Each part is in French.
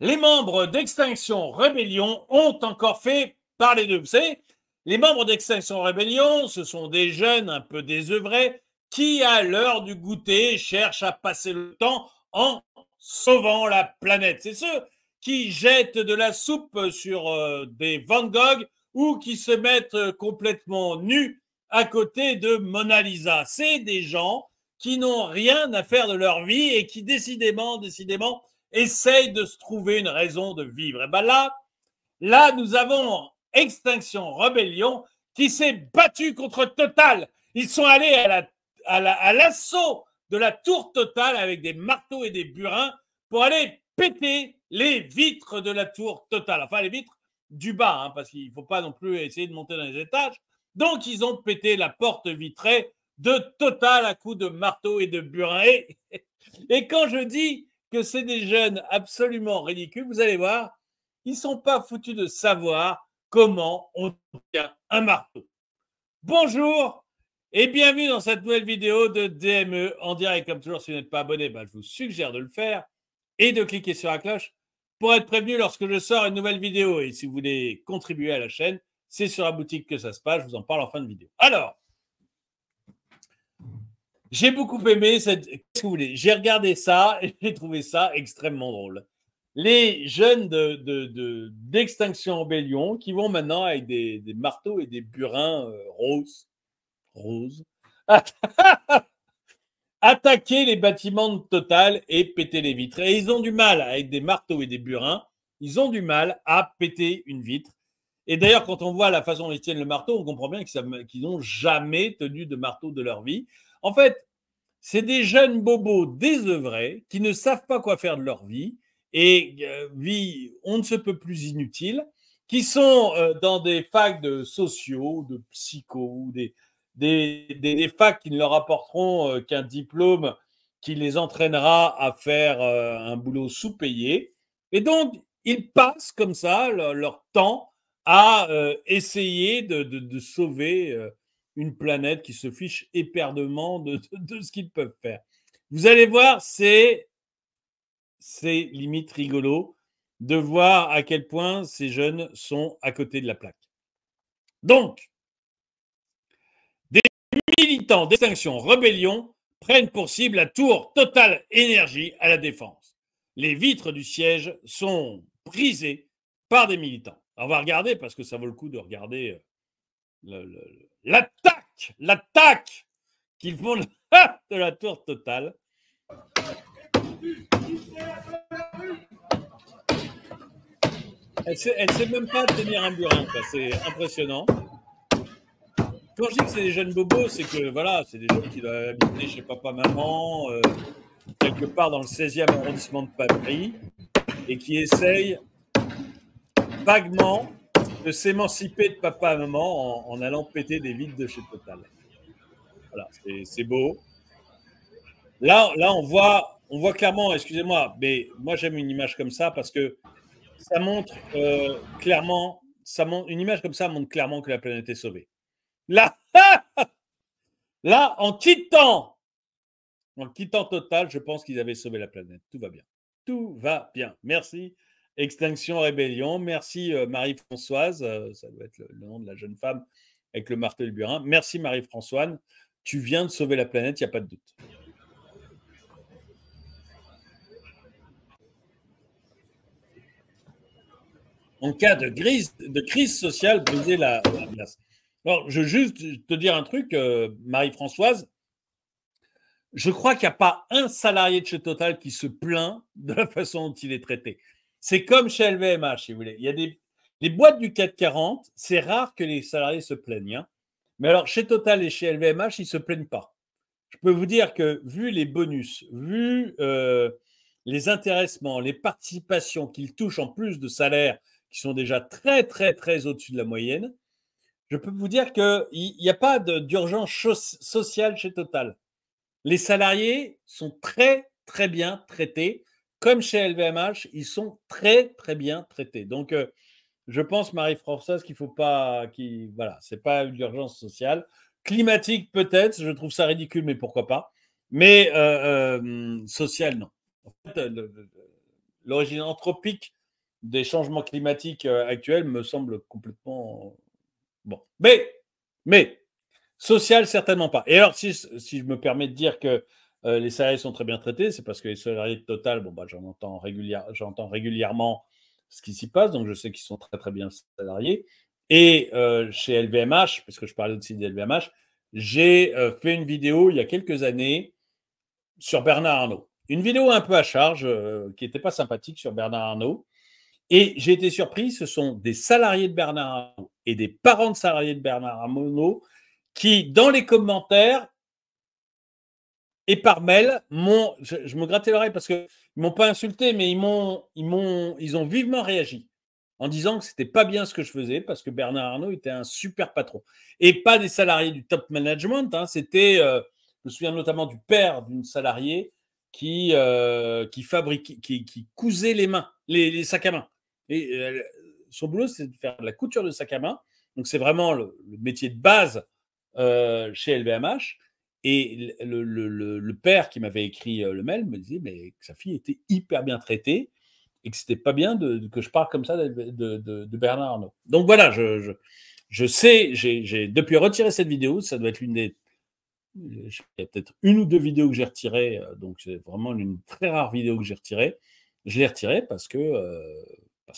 les membres d'Extinction Rebellion ont encore fait parler d'eux. Vous savez, les membres d'Extinction Rebellion, ce sont des jeunes un peu désœuvrés qui, à l'heure du goûter, cherchent à passer le temps en sauvant la planète. C'est ceux qui jettent de la soupe sur des Van Gogh ou qui se mettent complètement nus à côté de Mona Lisa. C'est des gens qui n'ont rien à faire de leur vie et qui décidément, essayent de se trouver une raison de vivre. Et ben là, nous avons Extinction Rebellion qui s'est battu contre Total. Ils sont allés à l'assaut de la tour Total avec des marteaux et des burins pour aller péter les vitres de la tour Total. Enfin, les vitres du bas, hein, parce qu'il ne faut pas non plus essayer de monter dans les étages. Donc, ils ont pété la porte vitrée de Total à coups de marteau et de burin. Et quand je dis que c'est des jeunes absolument ridicules, vous allez voir, ils ne sont pas foutus de savoir comment on tient un marteau. Bonjour et bienvenue dans cette nouvelle vidéo de DME en direct. Comme toujours, si vous n'êtes pas abonné, je vous suggère de le faire et de cliquer sur la cloche pour être prévenu lorsque je sors une nouvelle vidéo. Et si vous voulez contribuer à la chaîne, c'est sur la boutique que ça se passe. Je vous en parle en fin de vidéo. Alors, j'ai beaucoup aimé cette. Qu'est-ce que vous voulez ? J'ai regardé ça et j'ai trouvé ça extrêmement drôle. Les jeunes d'Extinction Rebellion qui vont maintenant avec des marteaux et des burins roses attaquer les bâtiments de Total et péter les vitres. Et ils ont du mal, avec des marteaux et des burins, ils ont du mal à péter une vitre. Et d'ailleurs, quand on voit la façon dont ils tiennent le marteau, on comprend bien qu'ils n'ont jamais tenu de marteau de leur vie. En fait, c'est des jeunes bobos désœuvrés qui ne savent pas quoi faire de leur vie et vie on ne se peut plus inutile, qui sont dans des facs de sociaux, de psycho, des facs qui ne leur apporteront qu'un diplôme qui les entraînera à faire un boulot sous-payé. Et donc, ils passent comme ça leur temps à essayer de sauver une planète qui se fiche éperdument de ce qu'ils peuvent faire. Vous allez voir, c'est limite rigolo de voir à quel point ces jeunes sont à côté de la plaque. Donc, des militants d'Extinction Rebellion prennent pour cible la tour Total Énergie à la Défense. Les vitres du siège sont brisées par des militants. On va regarder parce que ça vaut le coup de regarder l'attaque qu'ils font de la tour Total. Elle sait même pas tenir un burin, c'est impressionnant. Quand je dis que c'est des jeunes bobos, c'est que voilà, c'est des jeunes qui doivent habiter chez papa, maman, quelque part dans le 16e arrondissement de Paris, et qui essayent vaguement de s'émanciper de papa et maman en allant péter des vitres de chez Total. Voilà, c'est beau. Là, on voit clairement, excusez-moi, mais moi j'aime une image comme ça parce que ça montre clairement, une image comme ça montre clairement que la planète est sauvée. Là, en quittant Total, je pense qu'ils avaient sauvé la planète. Tout va bien. Tout va bien. Merci Extinction Rebellion. Merci Marie-Françoise. Ça doit être le nom de la jeune femme avec le marteau et le burin. Merci Marie-Françoise. Tu viens de sauver la planète, il n'y a pas de doute. En cas de crise sociale, briser la glace. Alors, je veux juste te dire un truc, Marie-Françoise. Je crois qu'il n'y a pas un salarié de chez Total qui se plaint de la façon dont il est traité. C'est comme chez LVMH, si vous voulez. Il y a les boîtes du CAC 40, c'est rare que les salariés se plaignent. Hein. Mais alors, chez Total et chez LVMH, ils ne se plaignent pas. Je peux vous dire que, vu les bonus, vu les intéressements, les participations qu'ils touchent en plus de salaires qui sont déjà très, très, très au-dessus de la moyenne, je peux vous dire qu'il n'y a pas d'urgence sociale chez Total. Les salariés sont très, très bien traités. Comme chez LVMH, ils sont très, très bien traités. Donc, je pense, Marie-Françoise, qu'il ne faut pas. Voilà, ce n'est pas une urgence sociale. Climatique, peut-être. Je trouve ça ridicule, mais pourquoi pas. Mais sociale, non. En fait, l'origine anthropique des changements climatiques actuels me semble complètement bon. Mais social, certainement pas. Et alors, si je me permets de dire que les salariés sont très bien traités, c'est parce que les salariés de Total, bon, bah, j'entends régulièrement ce qui s'y passe, donc je sais qu'ils sont très très bien salariés. Et chez LVMH, parce que je parlais aussi de LVMH, j'ai fait une vidéo il y a quelques années sur Bernard Arnault. Une vidéo un peu à charge, qui n'était pas sympathique sur Bernard Arnault. Et j'ai été surpris, ce sont des salariés de Bernard Arnault et des parents de salariés de Bernard Arnault qui, dans les commentaires et par mail, je me grattais l'oreille parce qu'ils ne m'ont pas insulté, mais ils ont vivement réagi en disant que c'était pas bien ce que je faisais parce que Bernard Arnault était un super patron. Et pas des salariés du top management, hein, c'était, je me souviens notamment du père d'une salariée qui cousait les sacs à main. Et son boulot, c'est de faire de la couture de sacs à main. Donc, c'est vraiment le métier de base chez LVMH. Et le père qui m'avait écrit le mail me disait mais que sa fille était hyper bien traitée et que c'était pas bien que je parle comme ça de Bernard Arnault. Donc voilà, je sais, j'ai depuis retiré cette vidéo, ça doit être l'une des... Il y a peut-être une ou deux vidéos que j'ai retirées, donc c'est vraiment une très rare vidéo que j'ai retirée. Je l'ai retirée parce que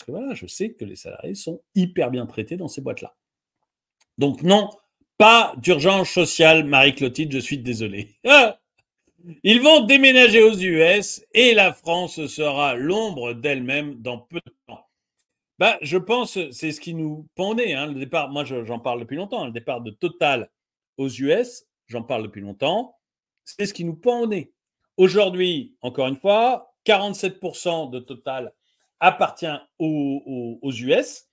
voilà, je sais que les salariés sont hyper bien traités dans ces boîtes-là. Donc non, pas d'urgence sociale, Marie-Clotilde, je suis désolé. Ils vont déménager aux US et la France sera l'ombre d'elle-même dans peu de temps. Bah, je pense, c'est ce qui nous pend au nez. Hein, le départ, moi j'en parle depuis longtemps, le départ de Total aux US, j'en parle depuis longtemps, c'est ce qui nous pend au nez. Aujourd'hui, encore une fois, 47% de Total appartient aux US,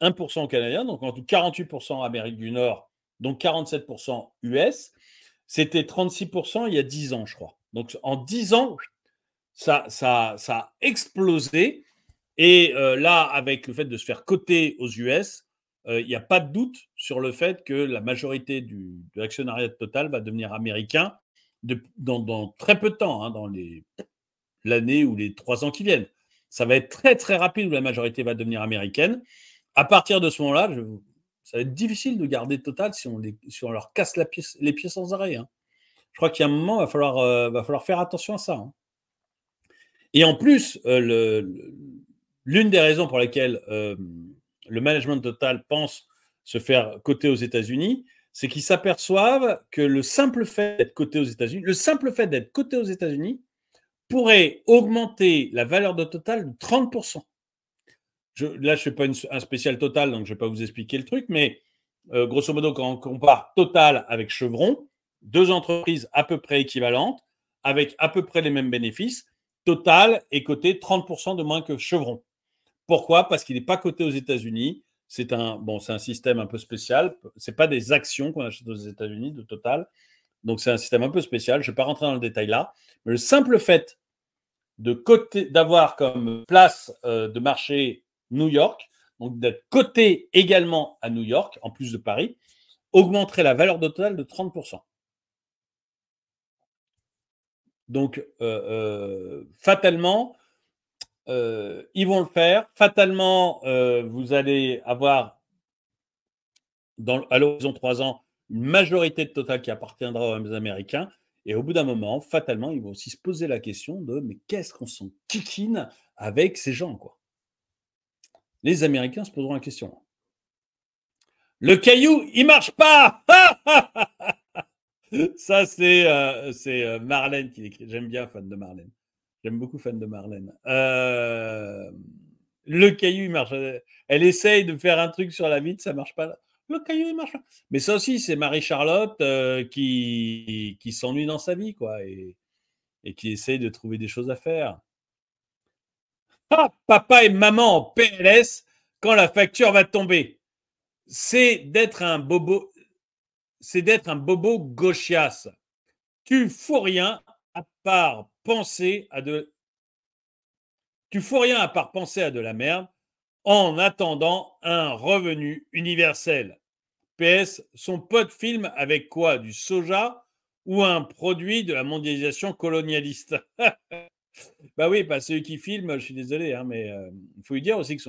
1% aux Canadiens, donc en tout 48% Amérique du Nord, donc 47% US. C'était 36% il y a 10 ans, je crois. Donc en 10 ans, ça a explosé. Et là, avec le fait de se faire coter aux US, il n'y a pas de doute sur le fait que la majorité de l'actionnariat de Total va devenir américain dans très peu de temps, hein, dans l'année ou les 3 ans qui viennent. Ça va être très très rapide où la majorité va devenir américaine. À partir de ce moment-là, ça va être difficile de garder Total si on leur casse les pieds sans arrêt. Hein. Je crois qu'il y a un moment, il va falloir faire attention à ça. Hein. Et en plus, l'une des raisons pour lesquelles le management Total pense se faire coter aux États-Unis, c'est qu'ils s'aperçoivent que le simple fait d'être coté aux États-Unis, pourrait augmenter la valeur de Total de 30%. Là, je ne fais pas un spécial Total, donc je ne vais pas vous expliquer le truc, mais grosso modo, quand on compare Total avec Chevron, deux entreprises à peu près équivalentes, avec à peu près les mêmes bénéfices, Total est coté 30% de moins que Chevron. Pourquoi? Parce qu'il n'est pas coté aux États-Unis. C'est un système un peu spécial. Ce n'est pas des actions qu'on achète aux États-Unis de Total. Donc, c'est un système un peu spécial. Je ne vais pas rentrer dans le détail là. Mais le simple fait d'avoir comme place de marché New York, donc d'être coté également à New York, en plus de Paris, augmenterait la valeur de Total de 30%. Donc, fatalement, ils vont le faire. Fatalement, vous allez avoir, à l'horizon 3 ans, une majorité de Total qui appartiendra aux Américains. Et au bout d'un moment, fatalement, ils vont aussi se poser la question de mais qu'est-ce qu'on s'en kikine avec ces gens, quoi. Les Américains se poseront la question. Le caillou, il marche pas. Ça, c'est Marlène qui l'écrit. J'aime bien fan de Marlène. J'aime beaucoup fan de Marlène. Le caillou, il marche. Elle essaye de faire un truc sur la vitre, ça marche pas. Le caillou, il marche pas. Mais ça aussi, c'est Marie-Charlotte qui s'ennuie dans sa vie, quoi, et qui essaye de trouver des choses à faire. Ah, papa et maman en PLS quand la facture va tomber. C'est d'être un bobo gauchias. Tu fous rien à part penser à de la merde en attendant un revenu universel. PS, son pote filme avec quoi? Du soja ou un produit de la mondialisation colonialiste? Bah oui, bah, celui qui filme, je suis désolé, hein, mais il faut lui dire aussi que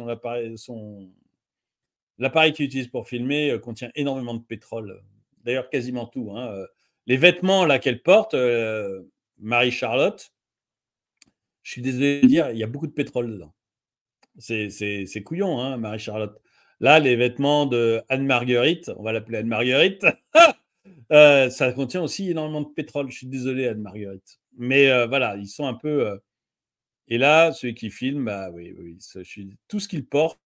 l'appareil qu'il utilise pour filmer contient énormément de pétrole. D'ailleurs, quasiment tout, hein. Les vêtements là qu'elle porte, Marie-Charlotte, je suis désolé de dire, il y a beaucoup de pétrole dedans. C'est couillon, hein, Marie-Charlotte. Là, les vêtements de Anne-Marguerite, on va l'appeler Anne-Marguerite, ça contient aussi énormément de pétrole. Je suis désolé, Anne-Marguerite. Mais voilà, ils sont un peu. Et là, celui qui filme, bah oui, oui, tout ce qu'il porte,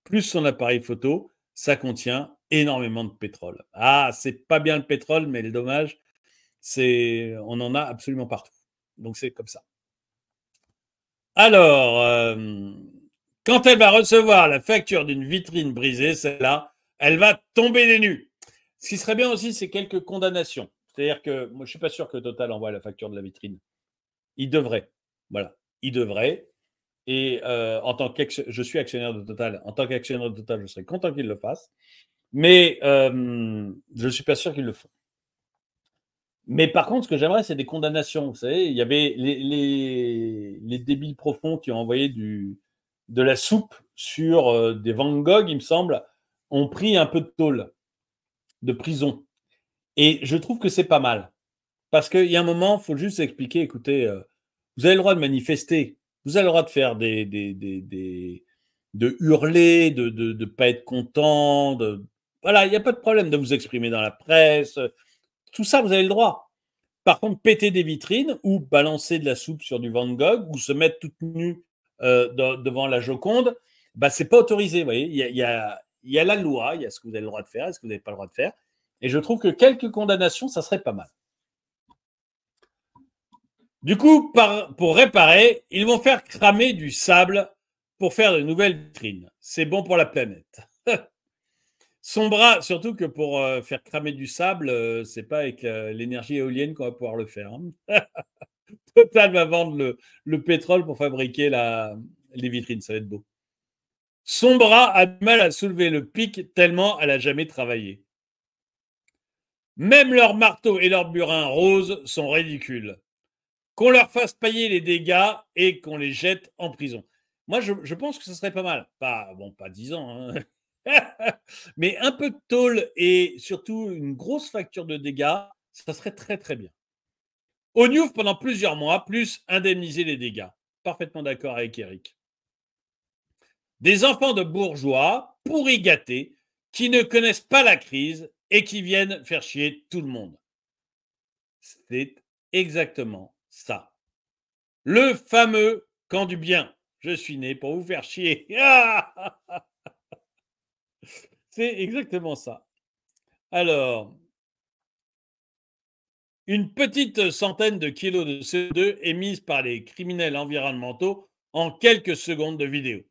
plus son appareil photo, ça contient énormément de pétrole. Ah, c'est pas bien le pétrole, mais le dommage, on en a absolument partout. Donc c'est comme ça. Alors, quand elle va recevoir la facture d'une vitrine brisée, celle-là, elle va tomber des nues. Ce qui serait bien aussi, c'est quelques condamnations. C'est-à-dire que moi, je suis pas sûr que Total envoie la facture de la vitrine. Il devrait. Voilà, il devrait. Et en tant je suis actionnaire de Total. En tant qu'actionnaire de Total, je serais content qu'il le fasse. Mais je ne suis pas sûr qu'il le fasse. Mais par contre, ce que j'aimerais, c'est des condamnations. Vous savez, il y avait les débiles profonds qui ont envoyé de la soupe sur des Van Gogh, il me semble, ont pris un peu de tôle, de prison. Et je trouve que c'est pas mal. Parce qu'il y a un moment, il faut juste expliquer, écoutez, vous avez le droit de manifester, vous avez le droit de faire de hurler, de pas être content, voilà, il n'y a pas de problème de vous exprimer dans la presse, tout ça, vous avez le droit. Par contre, péter des vitrines ou balancer de la soupe sur du Van Gogh ou se mettre toute nue devant la Joconde, bah, c'est pas autorisé. Vous voyez, il y a la loi, il y a ce que vous avez le droit de faire et ce que vous n'avez pas le droit de faire. Et je trouve que quelques condamnations, ça serait pas mal. Du coup, pour réparer, ils vont faire cramer du sable pour faire de nouvelles vitrines. C'est bon pour la planète. Son bras, surtout que pour faire cramer du sable, c'est pas avec l'énergie éolienne qu'on va pouvoir le faire. Hein. Total va vendre le pétrole pour fabriquer les vitrines, ça va être beau. Son bras a du mal à soulever le pic tellement elle a jamais travaillé. Même leurs marteaux et leurs burins roses sont ridicules. Qu'on leur fasse payer les dégâts et qu'on les jette en prison. Moi, je pense que ce serait pas mal. Pas 10 ans, hein. Mais un peu de tôle et surtout une grosse facture de dégâts, ça serait très très bien. Ognouf pendant plusieurs mois, plus indemniser les dégâts. Parfaitement d'accord avec Eric. Des enfants de bourgeois, pourris gâtés, qui ne connaissent pas la crise et qui viennent faire chier tout le monde. C'est exactement ça. Le fameux camp du bien. Je suis né pour vous faire chier. C'est exactement ça. Alors, une petite centaine de kilos de CO2 émise par les criminels environnementaux en quelques secondes de vidéo.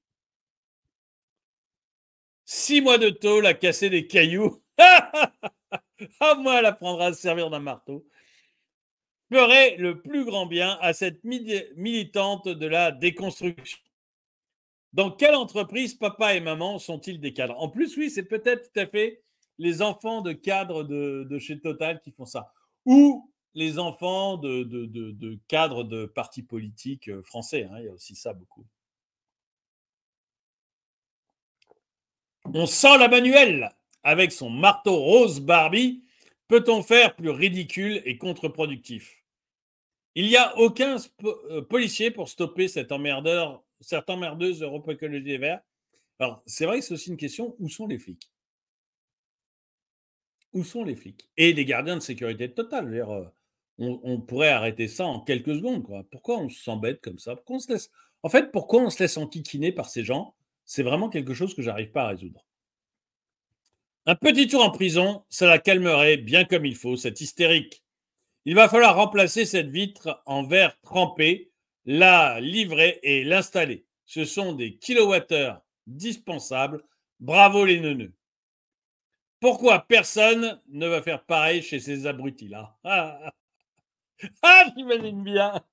6 mois de tôle à casser des cailloux. À moi, elle apprendra à se servir d'un marteau. Ferait le plus grand bien à cette militante de la déconstruction. Dans quelle entreprise papa et maman sont-ils des cadres? En plus, oui, c'est peut-être tout à fait les enfants de cadres de chez Total qui font ça. Ou les enfants de cadres de partis politiques français. Hein, il y a aussi ça beaucoup. On sent la manuelle. Avec son marteau rose Barbie, peut-on faire plus ridicule et contre-productif? Il n'y a aucun policier pour stopper cette emmerdeuse Europe Écologie Les Verts. Alors, c'est vrai que c'est aussi une question, où sont les flics? Où sont les flics? Et les gardiens de sécurité totale. On pourrait arrêter ça en quelques secondes. Quoi. Pourquoi on s'embête comme ça? Pourquoi on se laisse... En fait, pourquoi on se laisse enquiquiner par ces gens? C'est vraiment quelque chose que j'arrive pas à résoudre. Un petit tour en prison, ça la calmerait bien comme il faut, cette hystérique. Il va falloir remplacer cette vitre en verre trempé, la livrer et l'installer. Ce sont des kilowattheures dispensables. Bravo les neuneux. Pourquoi personne ne va faire pareil chez ces abrutis-là? J'imagine bien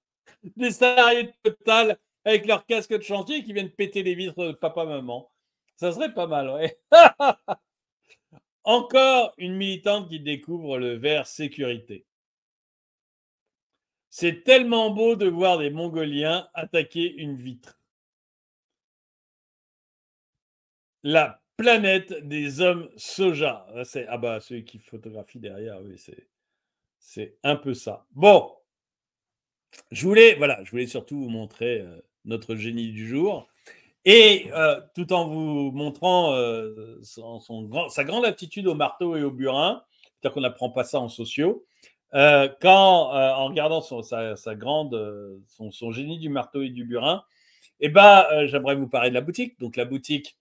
des salariés de Total avec leur casque de chantier qui viennent péter les vitres de papa-maman. Ça serait pas mal, ouais. Encore une militante qui découvre le verre sécurité. C'est tellement beau de voir des Mongoliens attaquer une vitre. La planète des hommes soja. Ah bah, ceux qui photographient derrière, oui, c'est un peu ça. Bon, je voulais surtout vous montrer notre génie du jour. Et tout en vous montrant sa grande aptitude au marteau et au burin, c'est-à-dire qu'on n'apprend pas ça en sociaux, en regardant son génie du marteau et du burin, j'aimerais vous parler de la boutique. Donc la boutique,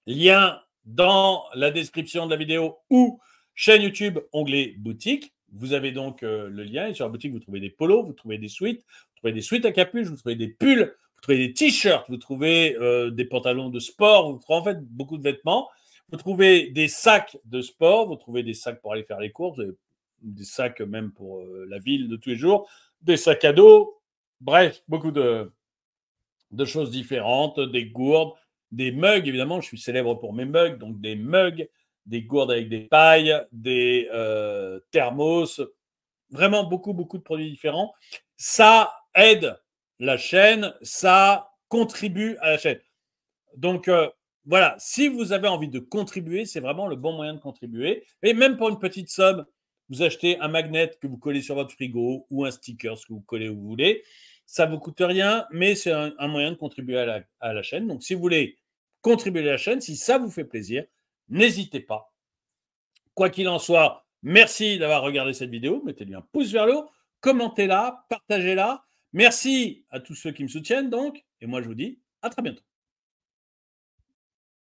lien dans la description de la vidéo ou chaîne YouTube, onglet boutique. Vous avez donc le lien et sur la boutique, vous trouvez des polos, vous trouvez des sweats, vous trouvez des sweats à capuche, vous trouvez des pulls, vous trouvez des t-shirts, vous trouvez des pantalons de sport, vous trouvez en fait beaucoup de vêtements. Vous trouvez des sacs de sport, vous trouvez des sacs pour aller faire les courses, des sacs même pour la ville de tous les jours, des sacs à dos, bref, beaucoup de choses différentes, des gourdes, des mugs, évidemment, je suis célèbre pour mes mugs, donc des mugs, des gourdes avec des pailles, des thermos, vraiment beaucoup, beaucoup de produits différents. Ça aide la chaîne, ça contribue à la chaîne. Donc, voilà, si vous avez envie de contribuer, c'est vraiment le bon moyen de contribuer. Et même pour une petite somme, vous achetez un magnet que vous collez sur votre frigo ou un sticker, ce que vous collez où vous voulez. Ça ne vous coûte rien, mais c'est un moyen de contribuer à la chaîne. Donc, si vous voulez contribuer à la chaîne, si ça vous fait plaisir, n'hésitez pas. Quoi qu'il en soit, merci d'avoir regardé cette vidéo. Mettez-lui un pouce vers le haut, commentez-la, partagez-la. Merci à tous ceux qui me soutiennent donc. Et moi, je vous dis à très bientôt.